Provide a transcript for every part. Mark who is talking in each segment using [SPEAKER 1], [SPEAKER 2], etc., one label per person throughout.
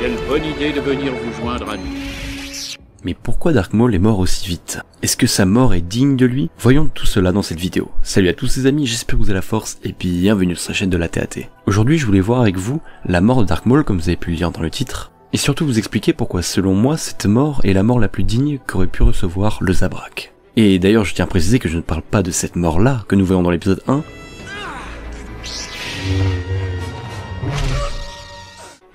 [SPEAKER 1] Quelle bonne idée de venir vous joindre à nous.
[SPEAKER 2] Mais pourquoi Dark Maul est mort aussi vite? Est-ce que sa mort est digne de lui? Voyons tout cela dans cette vidéo. Salut à tous les amis, j'espère que vous avez la force et bienvenue sur la chaîne de la TAT. Aujourd'hui je voulais voir avec vous la mort de Dark Maul comme vous avez pu le lire dans le titre, et surtout vous expliquer pourquoi selon moi cette mort est la mort la plus digne qu'aurait pu recevoir le Zabrak. Et d'ailleurs je tiens à préciser que je ne parle pas de cette mort là que nous voyons dans l'épisode 1,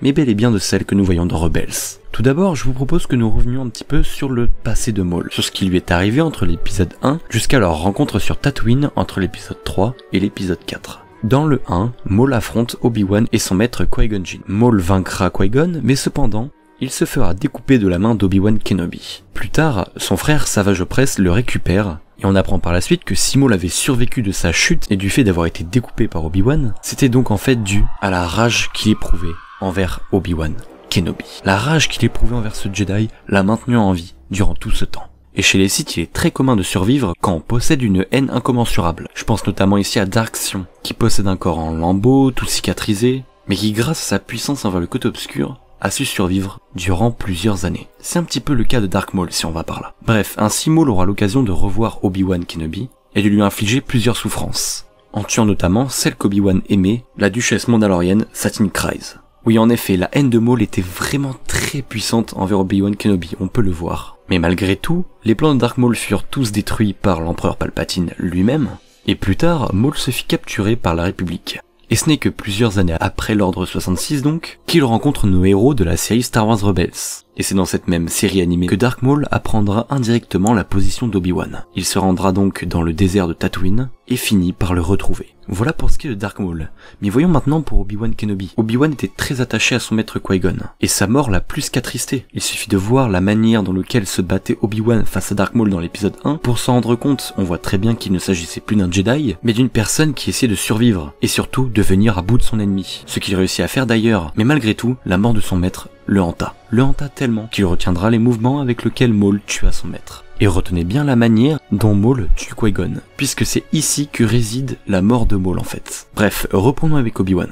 [SPEAKER 2] mais bel et bien de celle que nous voyons dans Rebels. Tout d'abord, je vous propose que nous revenions un petit peu sur le passé de Maul, sur ce qui lui est arrivé entre l'épisode 1 jusqu'à leur rencontre sur Tatooine entre l'épisode 3 et l'épisode 4. Dans le 1, Maul affronte Obi-Wan et son maître Qui-Gon Jinn. Maul vaincra Qui-Gon, mais cependant, il se fera découper de la main d'Obi-Wan Kenobi. Plus tard, son frère Savage Opress le récupère, et on apprend par la suite que si Maul avait survécu de sa chute et du fait d'avoir été découpé par Obi-Wan, c'était donc en fait dû à la rage qu'il éprouvait envers Obi-Wan Kenobi. La rage qu'il éprouvait envers ce Jedi l'a maintenu en vie durant tout ce temps. Et chez les Sith, il est très commun de survivre quand on possède une haine incommensurable. Je pense notamment ici à Dark Sion, qui possède un corps en lambeaux, tout cicatrisé, mais qui grâce à sa puissance envers le côté obscur, a su survivre durant plusieurs années. C'est un petit peu le cas de Dark Maul si on va par là. Bref, ainsi Maul aura l'occasion de revoir Obi-Wan Kenobi et de lui infliger plusieurs souffrances, en tuant notamment celle qu'Obi-Wan aimait, la duchesse mandalorienne Satine Kryze. Oui, en effet, la haine de Maul était vraiment très puissante envers Obi-Wan Kenobi, on peut le voir. Mais malgré tout, les plans de Dark Maul furent tous détruits par l'empereur Palpatine lui-même, et plus tard, Maul se fit capturer par la République. Et ce n'est que plusieurs années après l'Ordre 66 donc, qu'il rencontre nos héros de la série Star Wars Rebels. Et c'est dans cette même série animée que Dark Maul apprendra indirectement la position d'Obi-Wan. Il se rendra donc dans le désert de Tatooine, et finit par le retrouver. Voilà pour ce qui est de Dark Maul. Mais voyons maintenant pour Obi-Wan Kenobi. Obi-Wan était très attaché à son maître Qui-Gon, et sa mort l'a plus qu'attristé. Il suffit de voir la manière dans laquelle se battait Obi-Wan face à Dark Maul dans l'épisode 1, pour s'en rendre compte. On voit très bien qu'il ne s'agissait plus d'un Jedi, mais d'une personne qui essayait de survivre, et surtout de venir à bout de son ennemi. Ce qu'il réussit à faire d'ailleurs, mais malgré tout, la mort de son maître le hanta. Le hanta tellement qu'il retiendra les mouvements avec lesquels Maul tua son maître. Et retenez bien la manière dont Maul tue Qui-Gon, puisque c'est ici que réside la mort de Maul en fait. Bref, reprenons avec Obi-Wan.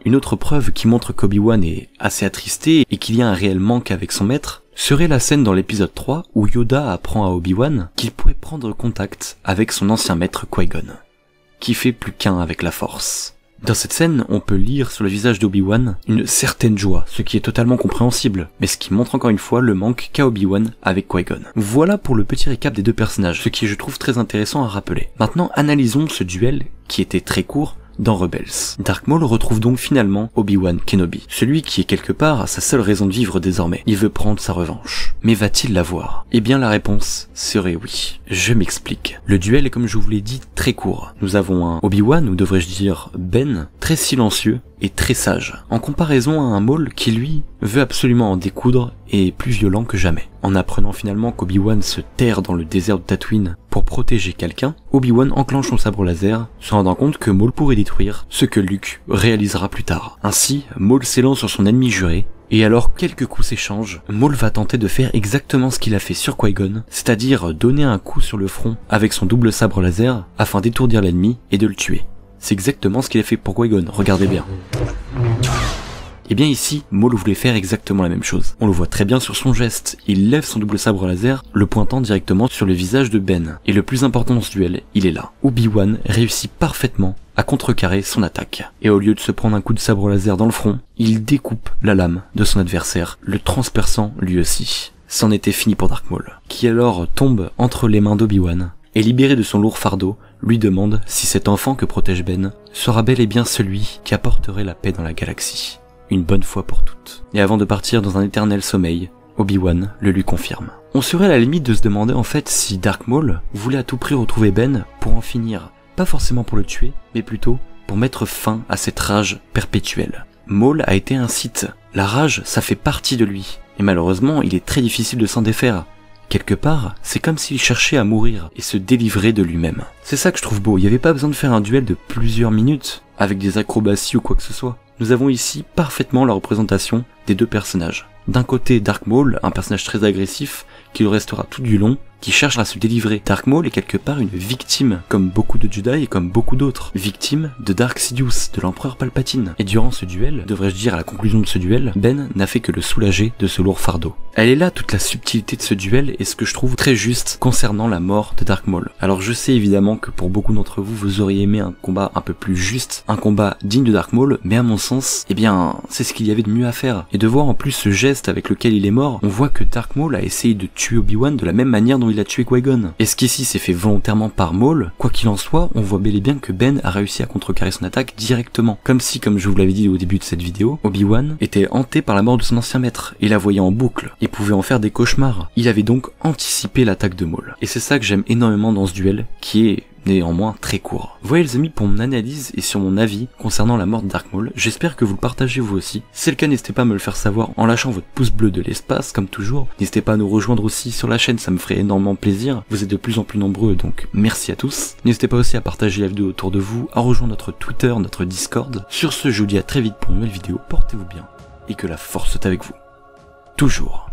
[SPEAKER 2] Une autre preuve qui montre qu'Obi-Wan est assez attristé et qu'il y a un réel manque avec son maître, serait la scène dans l'épisode 3 où Yoda apprend à Obi-Wan qu'il pourrait prendre contact avec son ancien maître Qui-Gon, qui fait plus qu'un avec la force. Dans cette scène, on peut lire sur le visage d'Obi-Wan une certaine joie, ce qui est totalement compréhensible, mais ce qui montre encore une fois le manque qu'a Obi-Wan avec Qui-Gon. Voilà pour le petit récap des deux personnages, ce qui je trouve très intéressant à rappeler. Maintenant, analysons ce duel, qui était très court, dans Rebels. Dark Maul retrouve donc finalement Obi-Wan Kenobi, celui qui est quelque part sa seule raison de vivre désormais. Il veut prendre sa revanche. Mais va-t-il l'avoir? Eh bien la réponse serait oui. Je m'explique. Le duel est comme je vous l'ai dit très court. Nous avons un Obi-Wan, ou devrais-je dire Ben, très silencieux et très sage, en comparaison à un Maul qui lui veut absolument en découdre et est plus violent que jamais. En apprenant finalement qu'Obi-Wan se terre dans le désert de Tatooine pour protéger quelqu'un, Obi-Wan enclenche son sabre laser, se rendant compte que Maul pourrait détruire ce que Luke réalisera plus tard. Ainsi, Maul s'élance sur son ennemi juré, et alors quelques coups s'échangent, Maul va tenter de faire exactement ce qu'il a fait sur Qui-Gon, c'est-à-dire donner un coup sur le front avec son double sabre laser afin d'étourdir l'ennemi et de le tuer. C'est exactement ce qu'il a fait pour Qui-Gon, regardez bien. Et bien ici, Maul voulait faire exactement la même chose. On le voit très bien sur son geste, il lève son double sabre laser, le pointant directement sur le visage de Ben. Et le plus important dans ce duel, il est là. Obi-Wan réussit parfaitement à contrecarrer son attaque. Et au lieu de se prendre un coup de sabre laser dans le front, il découpe la lame de son adversaire, le transperçant lui aussi. C'en était fini pour Dark Maul, qui alors tombe entre les mains d'Obi-Wan, et libéré de son lourd fardeau, lui demande si cet enfant que protège Ben sera bel et bien celui qui apporterait la paix dans la galaxie, une bonne fois pour toutes. Et avant de partir dans un éternel sommeil, Obi-Wan le lui confirme. On serait à la limite de se demander en fait si Dark Maul voulait à tout prix retrouver Ben pour en finir, pas forcément pour le tuer, mais plutôt pour mettre fin à cette rage perpétuelle. Maul a été un Sith, la rage ça fait partie de lui, et malheureusement il est très difficile de s'en défaire. Quelque part, c'est comme s'il cherchait à mourir et se délivrer de lui-même. C'est ça que je trouve beau, il n'y avait pas besoin de faire un duel de plusieurs minutes, avec des acrobaties ou quoi que ce soit. Nous avons ici parfaitement la représentation des deux personnages. D'un côté Dark Maul, un personnage très agressif, qui le restera tout du long, qui cherche à se délivrer. Dark Maul est quelque part une victime, comme beaucoup de Jedi et comme beaucoup d'autres. Victime de Dark Sidious, de l'empereur Palpatine. Et durant ce duel, devrais-je dire à la conclusion de ce duel, Ben n'a fait que le soulager de ce lourd fardeau. Elle est là toute la subtilité de ce duel et ce que je trouve très juste concernant la mort de Dark Maul. Alors je sais évidemment que pour beaucoup d'entre vous, vous auriez aimé un combat un peu plus juste, un combat digne de Dark Maul, mais à mon sens, eh bien, c'est ce qu'il y avait de mieux à faire. Et de voir en plus ce geste avec lequel il est mort, on voit que Dark Maul a essayé de tuer Obi-Wan de la même manière dont il a tué Qui-Gon. Est-ce qu'ici c'est fait volontairement par Maul? Quoi qu'il en soit, on voit bel et bien que Ben a réussi à contrecarrer son attaque directement. Comme si, comme je vous l'avais dit au début de cette vidéo, Obi-Wan était hanté par la mort de son ancien maître, et la voyait en boucle, et pouvait en faire des cauchemars. Il avait donc anticipé l'attaque de Maul. Et c'est ça que j'aime énormément dans ce duel, qui est néanmoins très court. Voilà les amis pour mon analyse et sur mon avis concernant la mort de Dark Maul. J'espère que vous le partagez vous aussi. Si c'est le cas, n'hésitez pas à me le faire savoir en lâchant votre pouce bleu de l'espace comme toujours. N'hésitez pas à nous rejoindre aussi sur la chaîne, ça me ferait énormément plaisir. Vous êtes de plus en plus nombreux donc merci à tous. N'hésitez pas aussi à partager la vidéo autour de vous, à rejoindre notre Twitter, notre Discord. Sur ce, je vous dis à très vite pour une nouvelle vidéo, portez-vous bien et que la force soit avec vous. Toujours.